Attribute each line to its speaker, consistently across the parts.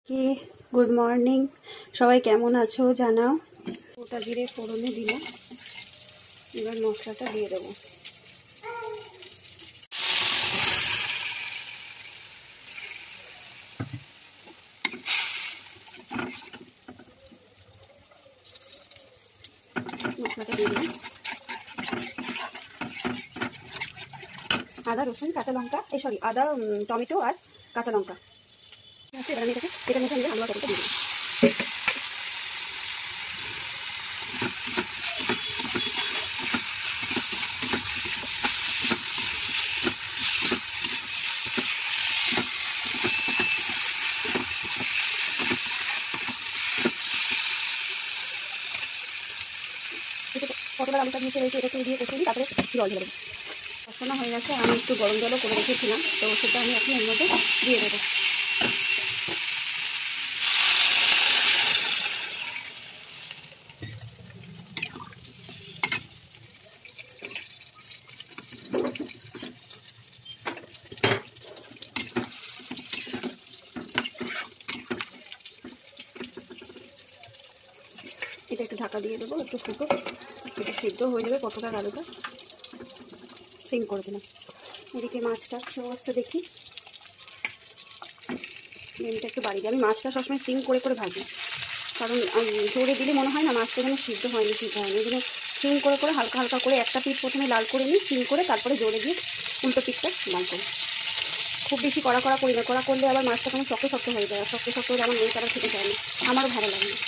Speaker 1: কি good morning, সবাই কেমন আছো জানাও। গোটা জিরে ফোড়নে দিলাম, এবার মশলাটা দিয়ে দেবো। মশলাটা দিয়ে দিলাম, আদা রসুন কাঁচা লঙ্কা, আদা টমেটো আর কাঁচা লঙ্কা আছে। এবার আমি এটার মধ্যে আমি আলু আর টমেটো দিয়ে দিই। কতবার আলুটা মিশে রয়েছে, এটা দিয়ে কষিয়ে তারপরে জল দিয়ে দেবো। কষানো হয়ে গেছে, আমি একটু গরম জলও করে রেখেছিলাম, তো সেটা আমি এখন এর মধ্যে দিয়ে দেবো। এটা একটু ঢাকা দিয়ে দেবো, একটু ফুটো, এটা সিদ্ধ হয়ে যাবে। পটল আর আলুটা সিম করে দিলাম। এদিকে মাছটা অবস্থা দেখি, ফ্লেমটা একটু বাড়িয়ে দিই। আমি মাছটা সবসময় সিম করে করে ভাজি, কারণ জোরে দিলে মনে হয় না মাছটা যেন সিদ্ধ হয়নি, ঠিক হয়নি। ওই জন্য সিম করে করে হালকা হালকা করে একটা পিঠ প্রথমে লাল করে নিই, সিম করে তারপরে জোরে দিয়ে উল্টো পিঠটা লাল করি। খুব বেশি কড়া করি না, কড়া করলে আবার মাছটা কেমন শক্ত শক্ত হয়ে যায়, শক্ত শক্ত হলে আমার মেয়ে তারা খেতে চায় না, আমারও ভালো লাগে না।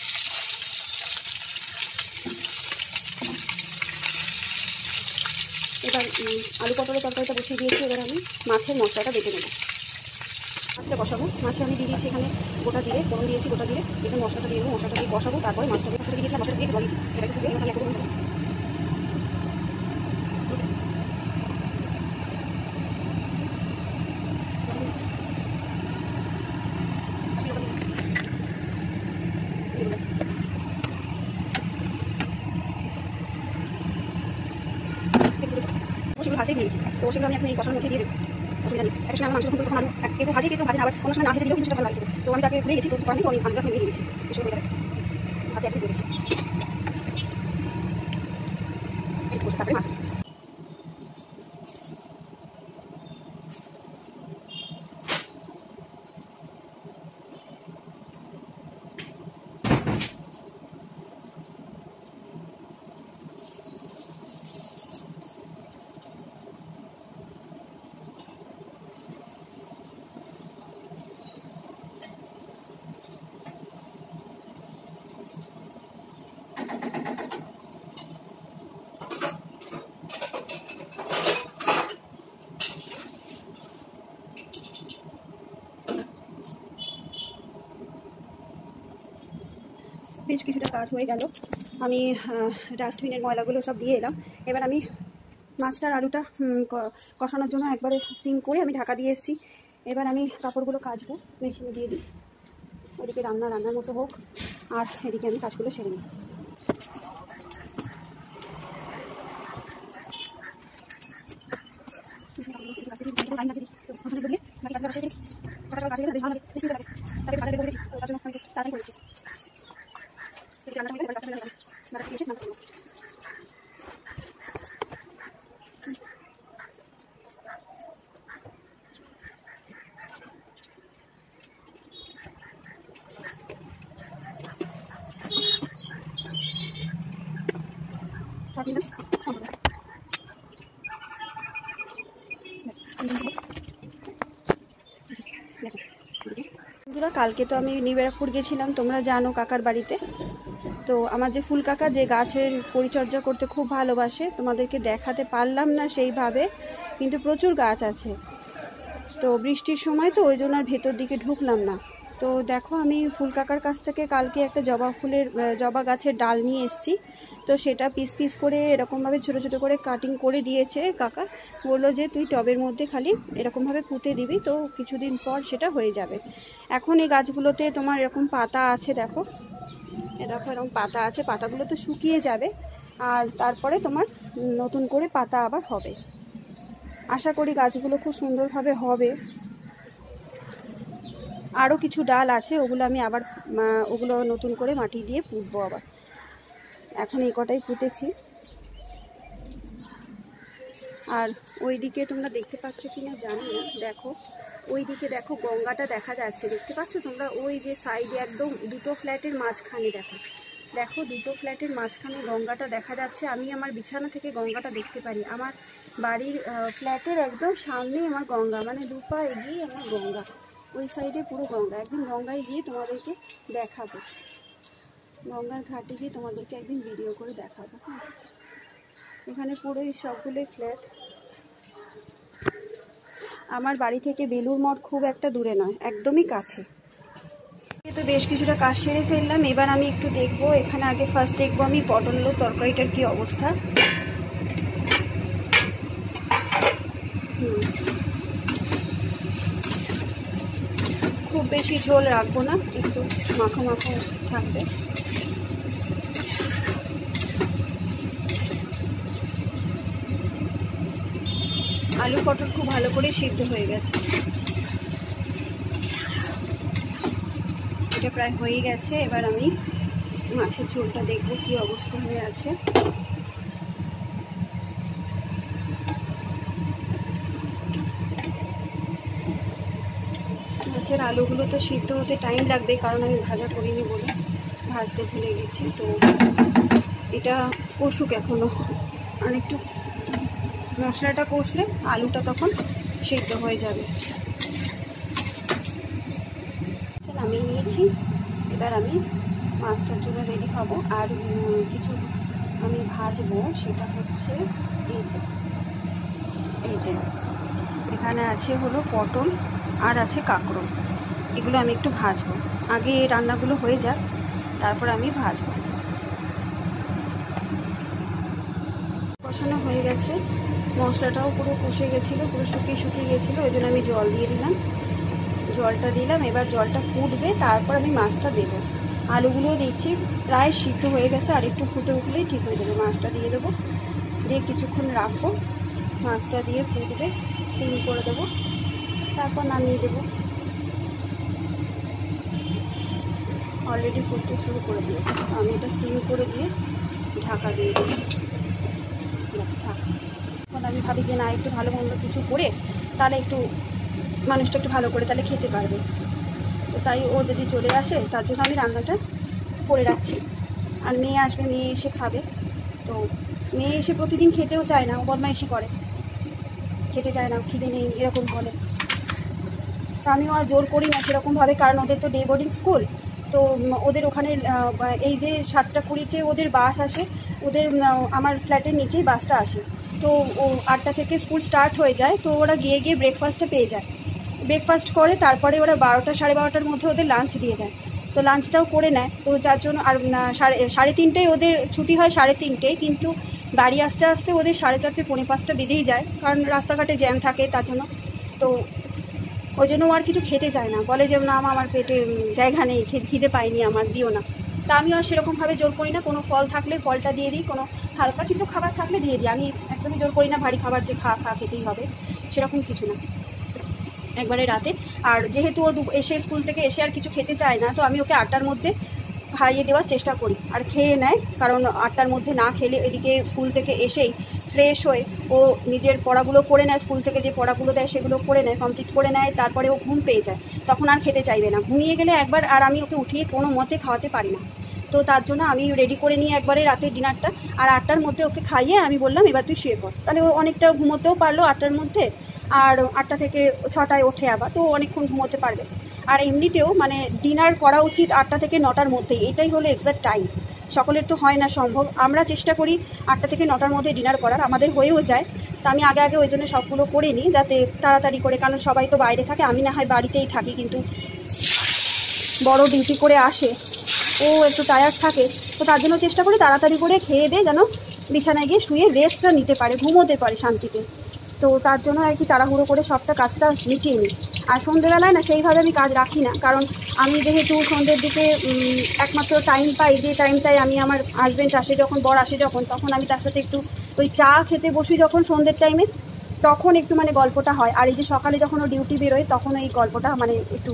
Speaker 1: এবার আলু পটলের তরকারিটা বসিয়ে দিয়েছি, এবার আমি মাছের মশলাটা বেটে নেব। মাছটা কষাবো, মাছে আমি দিয়ে দিয়েছি এখানে গোটা জিরে ফোড়ন দিয়েছি, গোটা জিরে এখানে মশলাটা দিয়ে দেবো, মশলাটা দিয়ে কষাবো, তারপরে মাছটা দিয়ে দিয়েছিলাম, মশলাটা দিয়ে জল দিয়েছি। এবার একটু দিয়ে আমি করবো। সেগুলো ভাজে দিয়েছি, তো সেগুলো আমি এখন এই কষার মধ্যে দিয়ে দেবো। অসুবিধা নেই, একটা সময় আমার মাংস তখন আলু কেউ ভাজি কেউ ভাজি না, আবার কোনো সময় না ভেজে দিলেও কিন্তু সেটা ভালো লাগে। তো আমি তাকে ভুলে গেছি, তো পানি আমি আলুটা ভেঙে দিয়েছি, সেগুলো হয়ে যাবে। ভাজে একটু দিয়ে দিচ্ছি, তারপরে মাছ বেশ কিছুটা কাজ হয়ে গেল। আমি ডাস্টবিনের ময়লাগুলো সব দিয়ে এলাম। এবার আমি মাছটার আলুটা কষানোর জন্য একবারে সিম করে আমি ঢাকা দিয়ে এসেছি। এবার আমি কাপড়গুলো কাচবো, মেশিনে দিয়ে দিই। ওদিকে রান্নার মতো হোক, আর এদিকে আমি কাজগুলো সেরে নিই। কালকে তো আমি নিউ ব্যারাকপুর গেছিলাম, তোমরা জানো, কাকার বাড়িতে। তো আমার যে ফুল কাকা, যে গাছের পরিচর্যা করতে খুব ভালোবাসে, তোমাদেরকে দেখাতে পারলাম না সেইভাবে, কিন্তু প্রচুর গাছ আছে। তো বৃষ্টির সময় তো ওই জন্য আর ভেতর দিকে ঢুকলাম না। তো দেখো, আমি ফুল কাকার কাছ থেকে কালকে একটা জবা গাছের ডাল নিয়ে এসেছি। তো সেটা পিস পিস করে এরকমভাবে ছোট ছোট করে কাটিং করে দিয়েছে কাকা। বললো যে তুই টবের মধ্যে খালি এরকমভাবে পুঁতে দিবি, তো কিছুদিন পর সেটা হয়ে যাবে। এখন এই গাছগুলোতে তোমার এরকম পাতা আছে, দেখো এরকম পাতা আছে, পাতাগুলো তো শুকিয়ে যাবে, আর তারপরে তোমার নতুন করে পাতা আবার হবে। আশা করি গাছগুলো খুব সুন্দরভাবে হবে। আরও কিছু ডাল আছে, ওগুলো আমি আবার ওগুলো নতুন করে মাটি দিয়ে পুঁতবো আবার। এখন এই কটাই পুঁতেছি। আর ওইদিকে তোমরা দেখতে পাচ্ছ কিনা জানি না, দেখো ওইদিকে দেখো গঙ্গাটা দেখা যাচ্ছে, দেখতে পাচ্ছ তোমরা? ওই যে সাইডে একদম দুটো ফ্ল্যাটের মাঝখানে দেখো, দেখো দুটো ফ্ল্যাটের মাঝখানে গঙ্গাটা দেখা যাচ্ছে। আমি আমার বিছানা থেকে গঙ্গাটা দেখতে পারি। আমার বাড়ির ফ্ল্যাটের একদম সামনেই আমার গঙ্গা, মানে 2 পা এগিয়ে আমার গঙ্গা, ওই সাইডে পুরো গঙ্গা। একদিন গঙ্গায় গিয়ে তোমাদেরকে দেখাবো, গঙ্গার ঘাটে গিয়ে তোমাদেরকে একদিন ভিডিও করে দেখাবো। হ্যাঁ, এখানে পুরোই সবগুলোই ফ্ল্যাট। আমার বাড়ি থেকে বেলুর মঠ খুব একটা দূরে নয়, একদমই কাছে। তো বেশ কিছুটা কাজ সেরে ফেললাম। এবার আমি একটু দেখবো এখানে, আগে ফার্স্ট দেখবো আমি পটল আলু তরকারিটার কি অবস্থা। খুব বেশি ঝোল রাখবো না, একটু মাখো মাখো থাকবে। আলু পটল খুব ভালো করে সিদ্ধ হয়ে গেছে, এটা প্রায় হয়ে গেছে। এবার আমি মাছের ঝোলটা দেখবো কি অবস্থা হয়ে আছে। মাছের আলুগুলো তো সিদ্ধ হতে টাইম লাগবে, কারণ আমি ভাজা করিনি বলে ভাজতে ভুলে গেছি। তো এটা কষুক এখনো, আর একটু মশলাটা কষলে আলুটা তখন সিদ্ধ হয়ে যাবে। নামিয়ে নিয়েছি, এবার আমি মাছটার জন্য রেডি হব। আর কিছু আমি ভাজবো, সেটা হচ্ছে এই যে এখানে আছে হলো পটল আর আছে কাঁকরোল, এগুলো আমি একটু ভাজবো। আগে এই রান্নাগুলো হয়ে যাক, তারপর আমি ভাজবো। কষানো হয়ে গেছে, মশলাটাও পুরো কষে গেছিলো, পুরো শুকিয়ে গেছিলো, ওই জন্য আমি জল দিয়ে দিলাম। জলটা দিলাম, এবার জলটা ফুটবে, তারপর আমি মাছটা দেবো। আলুগুলোও দিচ্ছি, প্রায় সিদ্ধ হয়ে গেছে, আর একটু ফুটে উঠলেই ঠিক হয়ে যাবে। মাছটা দিয়ে দেবো, দিয়ে কিছুক্ষণ রাখবো, মাছটা দিয়ে ফুটবে, সিম করে দেবো, তারপর নামিয়ে দেবো। অলরেডি ফুটতে শুরু করে দিয়েছি, আমি এটা সিম করে দিয়ে ঢাকা দিয়ে দেবো, ব্যাস থাক। এখন আমি ভাবি যে না, একটু ভালো মন্দ কিছু করে তাহলে একটু মানুষটা একটু ভালো করে তাহলে খেতে পারবে। তো তাই ও যদি চলে আসে, তার জন্য আমি রান্নাটা করে রাখছি। আর মেয়ে আসবে, মেয়ে এসে খাবে। তো মেয়ে এসে প্রতিদিন খেতেও চায় না, ও বদমাইশি করে, খেতে চায় না, খিদে নেই এরকম বলে। তো আমিও আর জোর করি না সেরকমভাবে, কারণ ওদের তো ডে বোর্ডিং স্কুল। তো ওদের ওখানে এই যে 7:20-তে ওদের বাস আসে, ওদের আমার ফ্ল্যাটের নিচেই বাসটা আসে। তো ও 8টা থেকে স্কুল স্টার্ট হয়ে যায়, তো ওরা গিয়ে ব্রেকফাস্টটা পেয়ে যায়। ব্রেকফাস্ট করে তারপরে ওরা 12টা 12:30-র মধ্যে ওদের লাঞ্চ দিয়ে দেয়। তো লাঞ্চটাও করে নেয়, তো যার জন্য আর 3:30টায় ওদের ছুটি হয়, 3:30টায়, কিন্তু বাড়ি আসতে আসতে ওদের 4:30 পৌনে 5টা বেজেই যায়, কারণ রাস্তাঘাটে জ্যাম থাকে তার জন্য। তো ওই জন্য ও আর কিছু খেতে চায় না, বলে যে না আমার পেটে জায়গা নেই, খিদে পাইনি আমার, দিও না। তা আমিও আর সেরকমভাবে জোর করি না, কোনো ফল থাকলে ফলটা দিয়ে দিই, কোনো হালকা কিছু খাবার থাকলে দিয়ে দিই। আমি একদমই জোর করি না ভারী খাবার যে খা খেতেই হবে, সেরকম কিছু না, একবারে রাতে। আর যেহেতু ও এসে স্কুল থেকে এসে আর কিছু খেতে চায় না, তো আমি ওকে 8টার মধ্যে খাইয়ে দেওয়ার চেষ্টা করি, আর খেয়ে নেয়। কারণ 8টার মধ্যে না খেলে এদিকে স্কুল থেকে এসেই ফ্রেশ হয়ে ও নিজের পড়াগুলো করে নেয়, স্কুল থেকে যে পড়াগুলো দেয় সেগুলো করে নেয়, কমপ্লিট করে নেয়, তারপরে ও ঘুম পেয়ে যায়, তখন আর খেতে চাইবে না। ঘুমিয়ে গেলে একবার আর আমি ওকে উঠিয়ে কোনো মতে খাওয়াতে পারি না। তো তার জন্য আমি রেডি করে নিই একবারে রাতের ডিনারটা, আর 8টার মধ্যে ওকে খাইয়ে আমি বললাম এবার তুই শুয়ে পড়, তাহলে ও অনেকটা ঘুমোতেও পারলো 8টার মধ্যে। আর 8টা থেকে 6টায় ওঠে আবার, তো অনেকক্ষণ ঘুমোতে পারবে। আর এমনিতেও মানে ডিনার করা উচিত 8টা থেকে 9টার মধ্যেই, এটাই হলো এক্সাক্ট টাইম। সকলের তো হয় না সম্ভব, আমরা চেষ্টা করি 8টা থেকে 9টার মধ্যে ডিনার করার, আমাদের হয়েও যায়। তো আমি আগে ওই জন্য সবগুলো করে নিই, যাতে তাড়াতাড়ি করে, কারণ সবাই তো বাইরে থাকে, আমি না হয় বাড়িতেই থাকি, কিন্তু বড় ডিউটি করে আসে, ও একটু টায়ার্ড থাকে, তো তার জন্য চেষ্টা করি তাড়াতাড়ি করে খেয়ে দিয়ে যেন বিছানায় গিয়ে শুয়ে রেস্টটা নিতে পারে, ঘুমোতে পারে শান্তিতে। তো তার জন্য আর কি তাড়াহুড়ো করে সবটা কাজটা মিটিয়ে নিই। আর সন্ধ্যেবেলায় না সেইভাবে আমি কাজ রাখি না, কারণ আমি যেহেতু সন্ধ্যের দিকে একমাত্র টাইম পাই, যে টাইমটায় আমি আমার হাজব্যান্ড আসে যখন, বর আসে যখন, তখন আমি তার সাথে একটু ওই চা খেতে বসি যখন সন্ধ্যের টাইমে, তখন একটু মানে গল্পটা হয়। আর এই যে সকালে যখন ও ডিউটি বেরোয়, তখন এই গল্পটা মানে একটু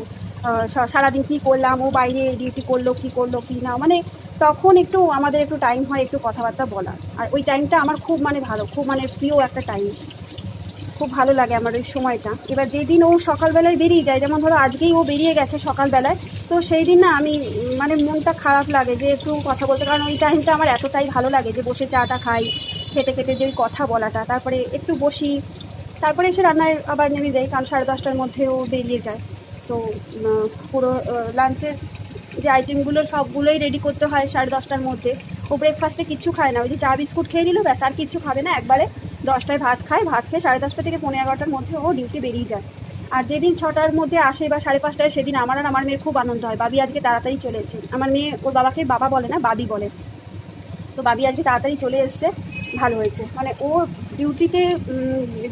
Speaker 1: সারাদিন কী করলাম, ও বাইরে ডিউটি করলো কি না, মানে তখন একটু আমাদের একটু টাইম হয় একটু কথাবার্তা বলার। আর ওই টাইমটা আমার খুব মানে ভালো, খুব মানে প্রিয় একটা টাইম, খুব ভালো লাগে আমার ওই সময়টা। এবার যেদিন ও সকালবেলায় বেরিয়ে যায়, যেমন ধরো আজকেই ও বেরিয়ে গেছে সকালবেলায়, তো সেই দিন না আমি মানে মনটা খারাপ লাগে যে একটু কথা বলতে, কারণ ওই টাইমটা আমার এতটাই ভালো লাগে যে বসে চাটা খাই, খেতে খেতে যে ওই কথা বলাটা, তারপরে একটু বসি, তারপরে এসে রান্নায় আবার নেমে যাই, কারণ 10:30টার মধ্যে ও বেরিয়ে যায়। তো পুরো লাঞ্চের যে আইটেমগুলো সবগুলোই রেডি করতে হয় 10:30টার মধ্যে। ও ব্রেকফাস্টে কিচ্ছু খায় না, ওই যে চা বিস্কুট খেয়ে নিল ব্যাস, আর কিচ্ছু খাবে না, একবারে 10টায় ভাত খায়, ভাত খেয়ে 10:30টা থেকে 11:15টার মধ্যে ও ডিউটি বেরিয়ে যায়। আর যেদিন 6টার মধ্যে আসে বা 5:30টায়, সেদিন আমার আর আমার মেয়ের খুব আনন্দ হয়, বাবি আজকে তাড়াতাড়ি চলে এসেছে। আমার মেয়ে ওর বাবাকে বাবা বলে না, বাবি বলে, তো বাবি আজকে তাড়াতাড়ি চলে এসছে, ভালো হয়েছে। মানে ও ডিউটিতে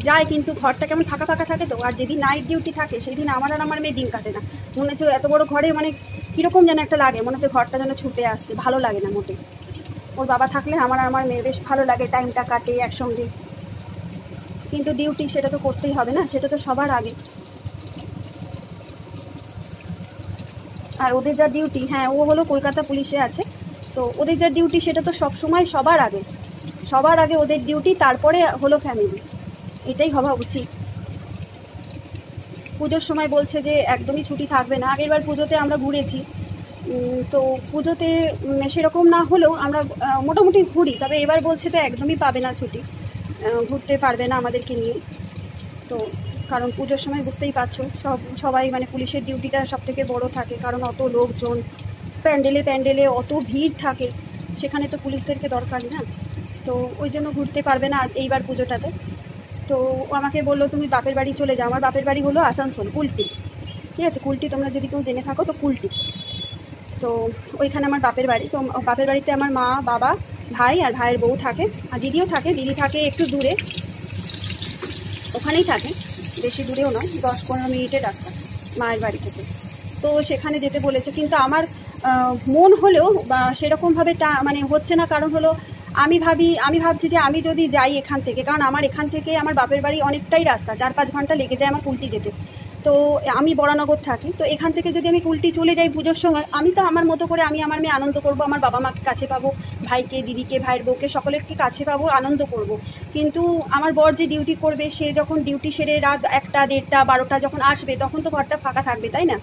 Speaker 1: যায় কিন্তু ঘরটা কেমন ফাঁকা ফাঁকা থাকে তো, আর যেদিন নাইট ডিউটি থাকে সেদিন আমার আর আমার মেয়ে দিন কাটে না, মনে হচ্ছে এত বড় ঘরে মানে কীরকম যেন একটা লাগে, মনে হচ্ছে ঘরটা যেন ছুটে আসছে, ভালো লাগে না মোটে। ওর বাবা থাকলে আমার আর আমার মেয়ে বেশ ভালো লাগে, টাইমটা কাটে একসঙ্গে। কিন্তু ডিউটি সেটা তো করতেই হবে না, সেটা তো সবার আগে। আর ওদের যা ডিউটি, হ্যাঁ ও হলো কলকাতা পুলিশে আছে, তো ওদের যা ডিউটি সেটা তো সবসময় সবার আগে ওদের ডিউটি, তারপরে হলো ফ্যামিলি, এটাই হওয়া উচিত। পুজোর সময় বলছে যে একদমই ছুটি থাকবে না, আগেরবার পুজোতে আমরা ঘুরেছি, তো পুজোতে সেরকম না হলেও আমরা মোটামুটি ঘুরি, তবে এবার বলছে তো একদমই পাবে না ছুটি, ঘুরতে পারবে না আমাদেরকে নিয়ে। তো কারণ পুজোর সময় বুঝতেই পারছো সবাই মানে পুলিশের ডিউটিটা সবথেকে বড় থাকে, কারণ অত লোকজন, প্যান্ডেলে অত ভিড় থাকে, সেখানে তো পুলিশদেরকে দরকারই না, তো ওই জন্য ঘুরতে পারবে না এইবার পুজোটাতে। তো আমাকে বললো তুমি বাপের বাড়ি চলে যাও। আমার বাপের বাড়ি হলো আসানসোল, কুলটি, ঠিক আছে, কুলটি তোমরা যদি কেউ জেনে থাকো তো কুলটি, তো ওইখানে আমার বাপের বাড়ি। তো বাপের বাড়িতে আমার মা, বাবা, ভাই আর ভাইয়ের বউ থাকে, আর দিদিও থাকে, দিদি থাকে একটু দূরে, ওখানেই থাকে, বেশি দূরেও নয়, 10-15 মিনিটের রাস্তা মায়ের বাড়ি থেকে। তো সেখানে যেতে বলেছে, কিন্তু আমার মন হলেও বা সেরকমভাবে মানে হচ্ছে না, কারণ হলো আমি ভাবছি যে আমি যদি যাই এখান থেকে, কারণ আমার এখান থেকে আমার বাপের বাড়ি অনেকটাই রাস্তা, 4-5 ঘন্টা লেগে যায় আমার কুলটি যেতে। তো আমি বরানগর থাকি, তো এখান থেকে যদি আমি কুলটি চলে যাই পুজোর সময়, আমি তো আমার মতো করে আমি আমার মেয়ে আনন্দ করব, আমার বাবা মাকে কাছে পাবো, ভাইকে, দিদিকে, ভাইয়ের বউকে সকলেরকে কাছে পাবো, আনন্দ করব। কিন্তু আমার বর যে ডিউটি করবে, সে যখন ডিউটি সেরে রাত 1টা, 1:30, 12টা যখন আসবে, তখন তো ঘরটা ফাঁকা থাকবে, তাই না?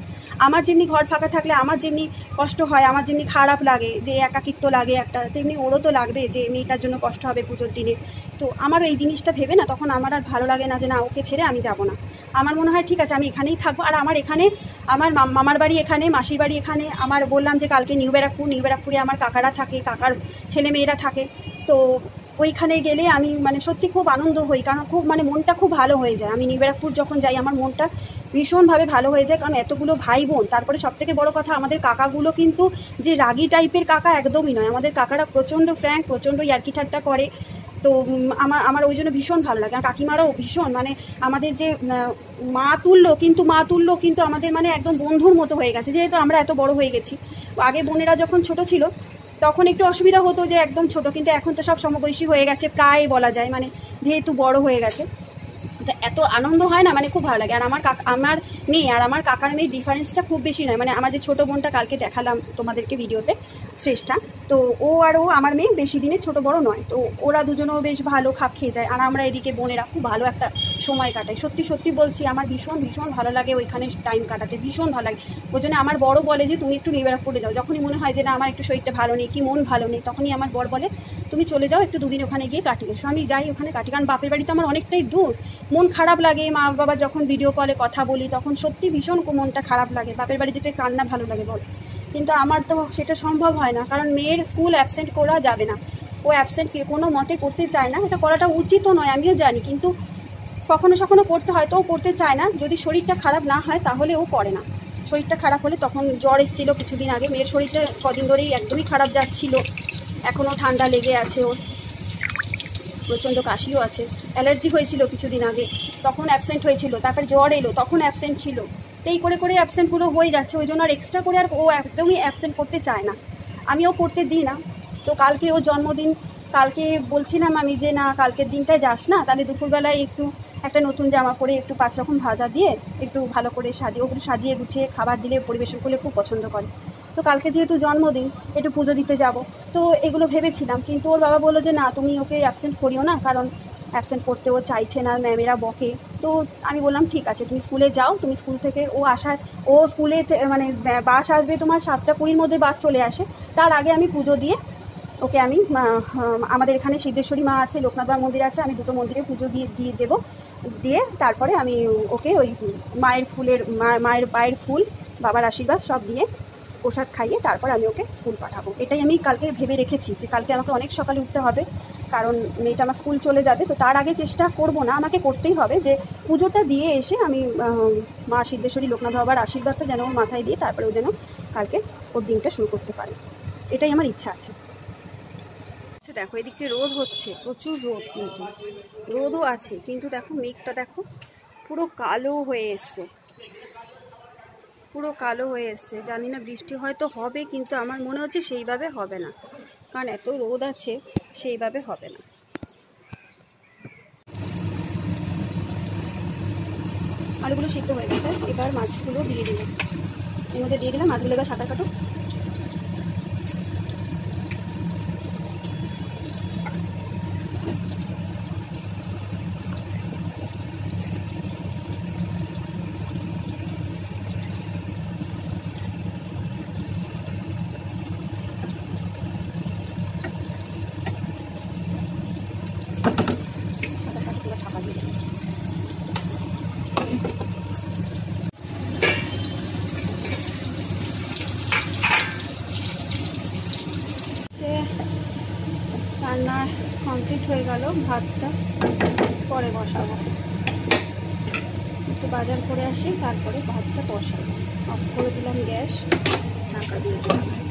Speaker 1: আমার যেমনি ঘর ফাঁকা থাকলে আমার যেমনি কষ্ট হয়, আমার যেমনি খারাপ লাগে, যে একাকিত্ব লাগে একটা, তেমনি ওরও তো লাগবে যে মেয়েটার জন্য কষ্ট হবে পুজোর দিনে। তো আমার এই জিনিসটা ভেবে না তখন আমার আর ভালো লাগে না যে না ওকে ছেড়ে আমি যাব না। আমার মনে হয় ঠিক আছে আমি এখানেই থাকবো। আর আমার এখানে আমার মামার বাড়ি এখানে, মাসির বাড়ি এখানে। আমার বললাম যে কালকে নিউ ব্যারাকপুরে আমার কাকারা থাকে, কাকার ছেলে মেয়েরা থাকে, তো ওইখানে গেলে আমি মানে সত্যি খুব আনন্দ হই, কারণ খুব মানে মনটা খুব ভালো হয়ে যায়। আমি নিউ ব্যারাকপুর যখন যাই আমার মনটা ভীষণভাবে ভালো হয়ে যায়, কারণ এতগুলো ভাই বোন, তারপরে সবথেকে বড় কথা আমাদের কাকাগুলো কিন্তু যে রাগী টাইপের কাকা একদমই নয়, আমাদের কাকারা প্রচণ্ড ফ্র্যাঙ্ক, প্রচণ্ড ইয়ার্কি ঠাট্টা করে। তো আমার ওই জন্য ভীষণ ভালো লাগে। আর কাকিমারাও ভীষণ, মানে আমাদের যে মা তুল্য কিন্তু আমাদের মানে একদম বন্ধুর মতো হয়ে গেছে, যেহেতু আমরা এত বড় হয়ে গেছি। আগে বোনেরা যখন ছোট ছিল তখন একটু অসুবিধা হতো যে একদম ছোট, কিন্তু এখন তো সব সমবয়সী হয়ে গেছে প্রায় বলা যায়, মানে যেহেতু বড় হয়ে গেছে, এত আনন্দ হয় না, মানে খুব ভালো লাগে। আর আমার মেয়ে আর আমার কাকার মেয়ের ডিফারেন্সটা খুব বেশি নয়, মানে আমার যে ছোটো বোনটা কালকে দেখালাম তোমাদেরকে ভিডিওতে, শ্রেষ্ঠা, তো ও আমার মেয়ে বেশি দিনের ছোট বড় নয়, তো ওরা দুজনেও বেশ ভালো খাপ খেয়ে যায়। আর আমরা এদিকে বোনেরা খুব ভালো একটা সময় কাটাই। সত্যি বলছি আমার ভীষণ ভালো লাগে ওইখানে টাইম কাটাতে, ভীষণ ভালো লাগে। ওই জন্য আমার বড় বলে যে তুমি একটু নিউ ব্যারাকপুরে যাও, যখনই মনে হয় যে না আমার একটু শরীরটা ভালো নেই কি মন ভালো নেই, তখনই আমার বর বলে তুমি চলে যাও একটু 2 দিন ওখানে গিয়ে কাটিয়ে এসো। আমি যাই ওখানে কাটি, কারণ বাপের বাড়িতে আমার অনেকটাই দূর, মন খারাপ লাগে। মা বাবা যখন ভিডিও কলে কথা বলি তখন সত্যি ভীষণ মনটা খারাপ লাগে, বাপের বাড়ি যেতে কান্না ভালো লাগে বল। কিন্তু আমার তো সেটা সম্ভব হয় না, কারণ মেয়ের স্কুল অ্যাবসেন্ট করা যাবে না, ও অ্যাবসেন্ট কোনো মতে করতে চায় না, এটা করাটা উচিতও নয় আমিও জানি, কিন্তু কখনো করতে হয় তো ও করতে চায় না। যদি শরীরটা খারাপ না হয় তাহলে ও করে না। শরীরটা খারাপ হলে, তখন জ্বর এসেছিল কিছুদিন আগে, মেয়ের শরীরটা কদিন ধরেই একদমই খারাপ যাচ্ছিল, এখনও ঠান্ডা লেগে আছে, ওর প্রচণ্ড কাশিও আছে, অ্যালার্জি হয়েছিল কিছুদিন আগে, তখন অ্যাবসেন্ট হয়েছিল, তারপর জ্বর এলো তখন অ্যাবসেন্ট ছিল, এই করে অ্যাবসেন্ট পুরো হয়ে যাচ্ছে। ওই জন্য আর এক্সট্রা করে আর ও একদমই অ্যাবসেন্ট করতে চায় না, আমিও করতে দিই না। তো কালকে ওর জন্মদিন, কালকে বলছিলাম আমি যে না কালকের দিনটায় যাস না, তাহলে দুপুরবেলায় একটু একটা নতুন জামা পরে একটু 5 রকম ভাজা দিয়ে একটু ভালো করে সাজিয়ে ওকে সাজিয়ে গুছিয়ে খাবার দিলে পরিবেশন করলে খুব পছন্দ করে। তো কালকে যেহেতু জন্মদিন একটু পুজো দিতে যাব, তো এগুলো ভেবেছিলাম, কিন্তু ওর বাবা বললো যে না তুমি ওকে অ্যাবসেন্ট করিও না, কারণ অ্যাবসেন্ট করতে ও চাইছে না, ম্যামেরা বকে। তো আমি বললাম ঠিক আছে তুমি স্কুলে যাও, তুমি স্কুল থেকে ও স্কুলে মানে বাস আসবে তোমার 7:20 মধ্যে বাস চলে আসে, তার আগে আমি পুজো দিয়ে ওকে আমি আমাদের এখানে সিদ্ধেশ্বরী মা আছে, লোকনাথ বাবা মন্দির আছে, আমি দুটো মন্দিরে পুজো দিয়ে দেবো, দিয়ে তারপরে আমি ওকে ওই মায়ের পায়ের ফুল বাবার আশীর্বাদ সব দিয়ে প্রসাদ খাইয়ে তারপর আমি ওকে স্কুল পাঠাবো। এটাই আমি কালকে ভেবে রেখেছি যে কালকে আমাকে অনেক সকালে উঠতে হবে, কারণ মেয়েটা আমার স্কুল চলে যাবে। তো তার আগে চেষ্টা করব না, আমাকে করতেই হবে যে পুজোটা দিয়ে এসে আমি মা সিদ্ধেশ্বরী লোকনাথ বাবার আশীর্বাদটা যেন ওর মাথায় দিয়ে তারপরে ও যেন কালকে ওর দিনটা শুরু করতে পারে, এটাই আমার ইচ্ছা আছে। দেখো এদিকে রোদ হচ্ছে, প্রচুর রোদ, কিন্তু রোদও আছে, কিন্তু দেখো মেঘটা দেখো পুরো কালো হয়ে এসছে, পুরো কালো হয়ে এসছে। জানি না বৃষ্টি হয়তো হবে, কিন্তু আমার মনে হচ্ছে সেইভাবে হবে না, কারণ এত রোদ আছে, সেইভাবে হবে না। আলুগুলো সিদ্ধ হয়ে গেছে, এবার মাছগুলো দিয়ে দিলাম, এর মধ্যে দিয়ে দিলাম মাছগুলো, এবার সাঁতার কাটো। রান্না কমপ্লিট হয়ে গেল, ভাতটা পরে বসাবো, একটু বাজার করে আসি তারপরে ভাতটা বসাবো। অফ করে দিলাম গ্যাস, ঢাকা দিয়ে দিলাম।